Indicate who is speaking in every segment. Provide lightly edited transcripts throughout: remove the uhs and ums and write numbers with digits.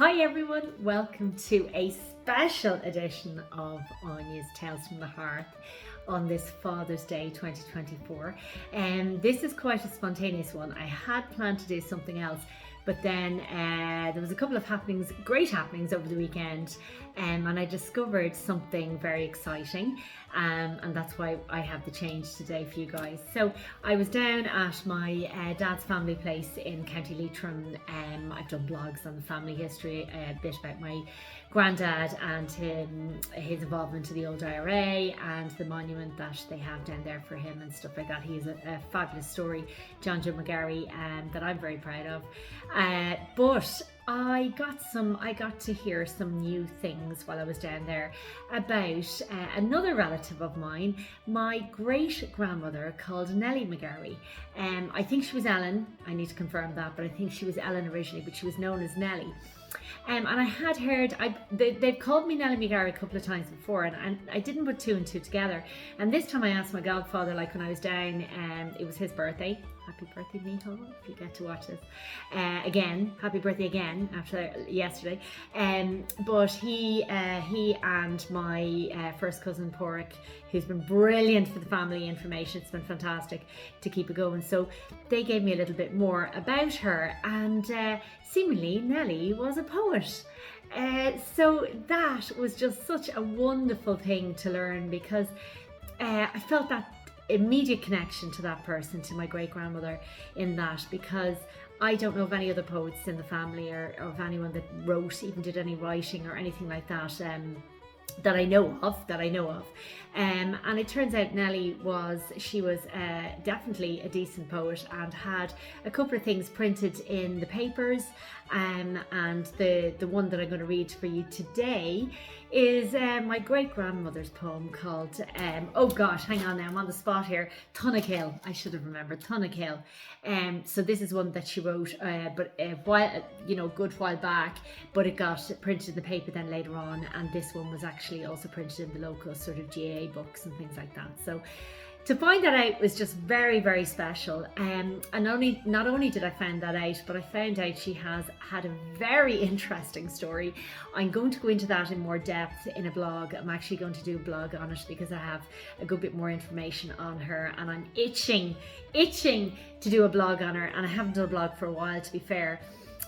Speaker 1: Hi everyone, welcome to a special edition of Áine's Tales from the Hearth on this Father's Day 2024. And this is quite a spontaneous one. I had planned to do something else, but then there was a couple of great happenings over the weekend, and I discovered something very exciting, and that's why I have the change today for you guys. So I was down at my dad's family place in County Leitrim. I've done blogs on the family history, a bit about my granddad and his involvement in the old IRA and the monument that they have down there for him and stuff like that. He has a fabulous story, John McGarry, that I'm very proud of. But I got to hear some new things while I was down there about another relative of mine, my great grandmother called Nellie McGarry. I think she was Ellen. I need to confirm that, but I think she was Ellen originally, but she was known as Nellie. And I had heard, they've called me Nellie McGarry a couple of times before, and I didn't put two and two together. And this time I asked my godfather, like when I was down, it was his birthday. Happy birthday, Miho, if you get to watch this. Again, happy birthday again after yesterday. But he and my first cousin Porrick, who's been brilliant for the family information, it's been fantastic to keep it going. So they gave me a little bit more about her, and seemingly Nellie was a poet. So that was just such a wonderful thing to learn, because I felt that immediate connection to that person, to my great grandmother, in that, because I don't know of any other poets in the family or of anyone that wrote, even did any writing or anything like that, that I know of. And it turns out Nellie was definitely a decent poet and had a couple of things printed in the papers, and the one that I'm going to read for you today is my great grandmother's poem called oh gosh, hang on now, I'm on the spot here, Thonnagh Hill. I should have remembered, Thonnagh Hill. So this is one that she wrote but good while back, but it got printed in the paper then later on, and this one was actually also printed in the local sort of GA books and things like that. So to find that out was just very, very special. And not only did I find that out, but I found out she has had a very interesting story. I'm going to go into that in more depth in a blog. I'm actually going to do a blog on it because I have a good bit more information on her, and I'm itching to do a blog on her, and I haven't done a blog for a while, to be fair.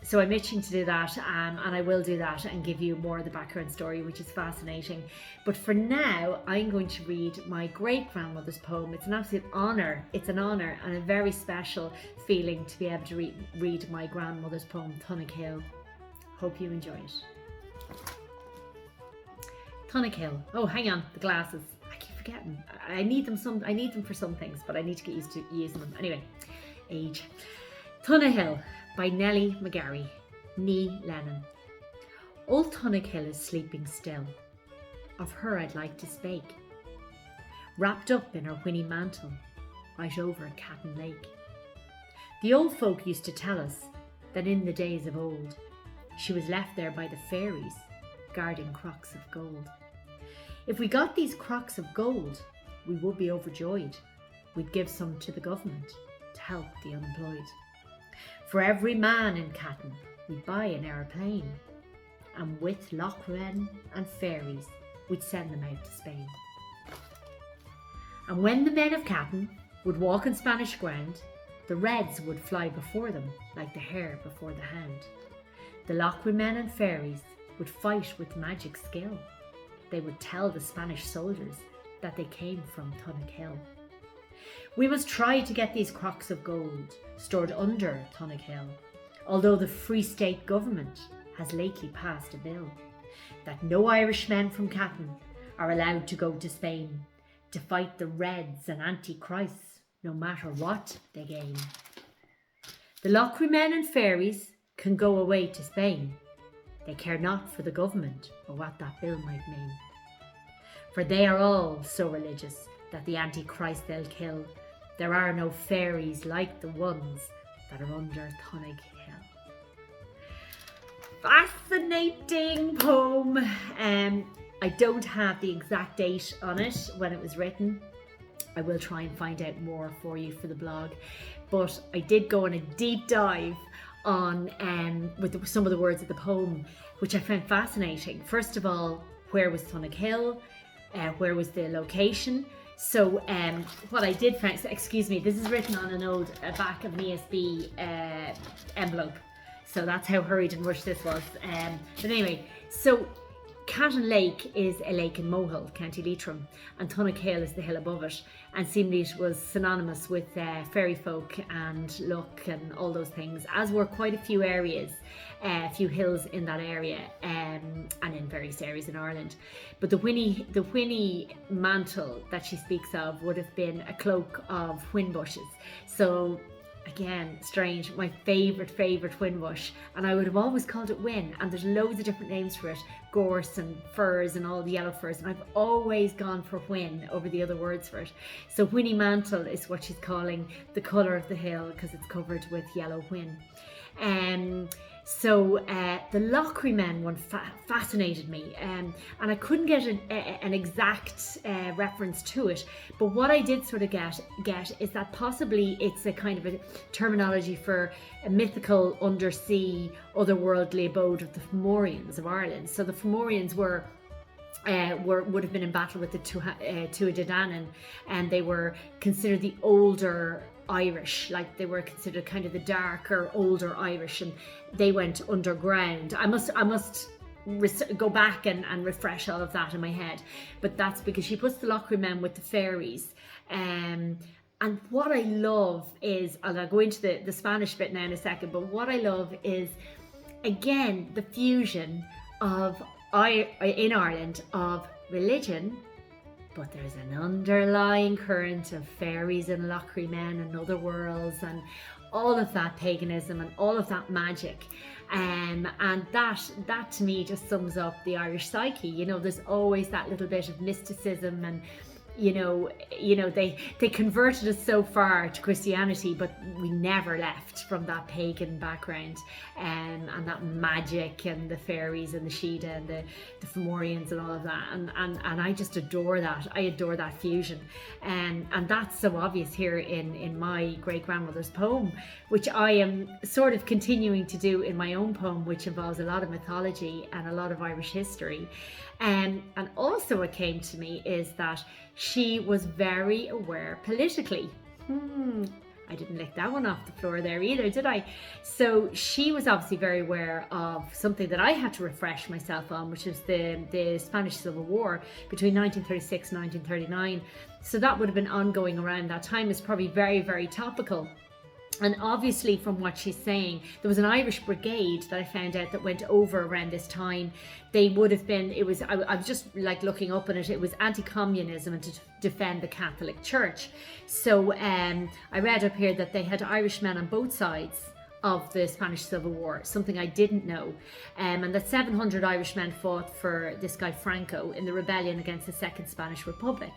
Speaker 1: So I'm itching to do that, and I will do that and give you more of the background story, which is fascinating. But for now, I'm going to read my great-grandmother's poem. It's an absolute honour. It's an honour and a very special feeling to be able to read my grandmother's poem, Thonnagh Hill. Hope you enjoy it. Thonnagh Hill. Oh, hang on, the glasses. I keep forgetting. I need them for some things, but I need to get used to using them. Anyway, age. Thonnagh Hill by Nellie McGarry, née Lennon. Old Thonnagh Hill is sleeping still. Of her I'd like to spake. Wrapped up in her whinny mantle, right over Catton Lake. The old folk used to tell us that in the days of old, she was left there by the fairies, guarding crocks of gold. If we got these crocks of gold, we would be overjoyed. We'd give some to the government to help the unemployed. For every man in Catton, we'd buy an aeroplane, and with Lochran and fairies, we'd send them out to Spain. And when the men of Catton would walk on Spanish ground, the Reds would fly before them like the hare before the hound. The Lochran men and fairies would fight with magic skill. They would tell the Spanish soldiers that they came from Thonnagh Hill. We must try to get these crocks of gold stored under Thonnagh Hill, although the Free State government has lately passed a bill that no Irishmen from Catton are allowed to go to Spain to fight the Reds and Antichrists, no matter what they gain. The Lochran men and fairies can go away to Spain. They care not for the government or what that bill might mean. For they are all so religious that the Antichrist they'll kill. There are no fairies like the ones that are under Thonnagh Hill. Fascinating poem. I don't have the exact date on it when it was written. I will try and find out more for you for the blog. But I did go on a deep dive on with some of the words of the poem, which I found fascinating. First of all, where was Thonnagh Hill? Where was the location? So what I did find, excuse me, this is written on an old back of an ESB envelope. So that's how hurried and rushed this was. But anyway, so Catton Lake is a lake in Mohill, County Leitrim, and Thonnagh Hill is the hill above it. And seemingly it was synonymous with fairy folk and luck and all those things, as were quite a few areas, a few hills in that area, and in various areas in Ireland. But the whinny mantle that she speaks of would have been a cloak of whin bushes. So again, strange, my favourite whin bush, and I would have always called it whin, and there's loads of different names for it, gorse and furs and all the yellow furs, and I've always gone for whin over the other words for it. So whinny mantle is what she's calling the colour of the hill, because it's covered with yellow whin. So the Lochry men one fascinated me, and I couldn't get an exact reference to it, but what I did sort of get is that possibly it's a kind of a terminology for a mythical undersea otherworldly abode of the Fomorians of Ireland. So the Fomorians would have been in battle with the Tuatha, and they were considered the older Irish, like they were considered kind of the darker, older Irish, and they went underground. I must go back and refresh all of that in my head, but that's because she puts the Lochry men with the fairies. And what I love is, and I'll go into the Spanish bit now in a second, but what I love is, again, the fusion of in Ireland of religion, but there's an underlying current of fairies and Lochry men and other worlds and all of that paganism and all of that magic. And that to me just sums up the Irish psyche. You know, there's always that little bit of mysticism, and you know they converted us so far to Christianity, but we never left from that pagan background, and that magic and the fairies and the Sheeda and the Fomorians and all of that, and I just adore that. I adore that fusion, and that's so obvious here in my great grandmother's poem, which I am sort of continuing to do in my own poem, which involves a lot of mythology and a lot of Irish history. And also what came to me is that she was very aware politically. I didn't lick that one off the floor there either, did I? So she was obviously very aware of something that I had to refresh myself on, which is the Spanish Civil War between 1936 and 1939. So that would have been ongoing around that time. Is probably very, very topical. And obviously from what she's saying, there was an Irish brigade that I found out that went over around this time. They would have been, I was just like looking up on it, it was anti-communism and to defend the Catholic Church. So I read up here that they had Irishmen on both sides of the Spanish Civil War, something I didn't know, and that 700 Irishmen fought for this guy Franco in the rebellion against the Second Spanish Republic.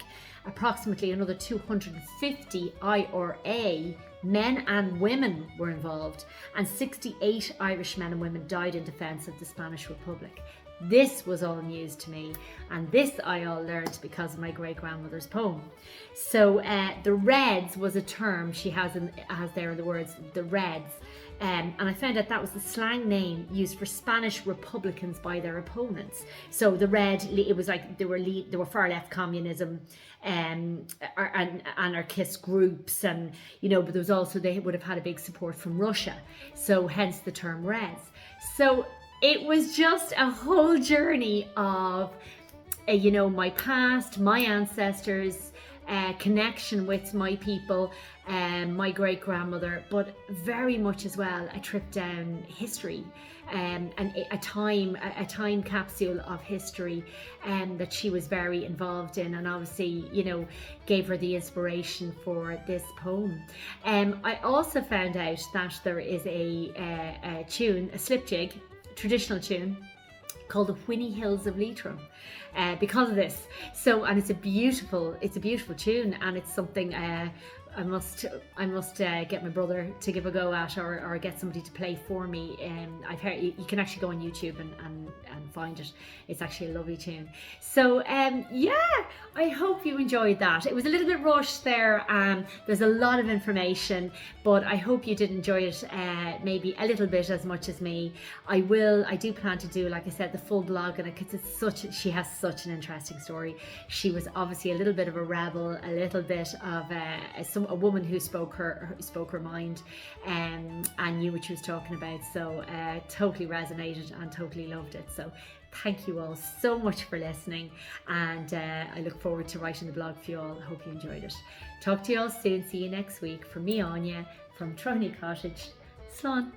Speaker 1: Approximately another 250 IRA men and women were involved, and 68 Irish men and women died in defence of the Spanish Republic. This was all news to me, and this I all learned because of my great-grandmother's poem. So the Reds was a term she has there in the words, the Reds. And I found out that was the slang name used for Spanish Republicans by their opponents. So the Red, it was like they were far left communism and anarchist groups, and but there was also, they would have had a big support from Russia. So hence the term Reds. So it was just a whole journey of my past, my ancestors, connection with my people, my great grandmother, but very much as well a trip down history, and a time capsule of history that she was very involved in, and obviously gave her the inspiration for this poem. I also found out that there is a tune, a slipjig, traditional tune called the Whinny Hills of Leitrim, because of this. So, and it's a beautiful tune, and it's something I must get my brother to give a go at, or get somebody to play for me. I've heard you can actually go on YouTube and find it. It's actually a lovely tune. So yeah, I hope you enjoyed that. It was a little bit rushed there. There's a lot of information, but I hope you did enjoy it maybe a little bit as much as me. I do plan to do, like I said, the full blog on it, because she has such an interesting story. She was obviously a little bit of a rebel, a little bit of a woman who spoke her mind, and knew what she was talking about. So totally resonated and totally loved it. So thank you all so much for listening, and I look forward to writing the blog for you all. I hope you enjoyed it. Talk to you all soon. See you next week. From me, Áine, from Thonnagh Hill Cottage. Slán.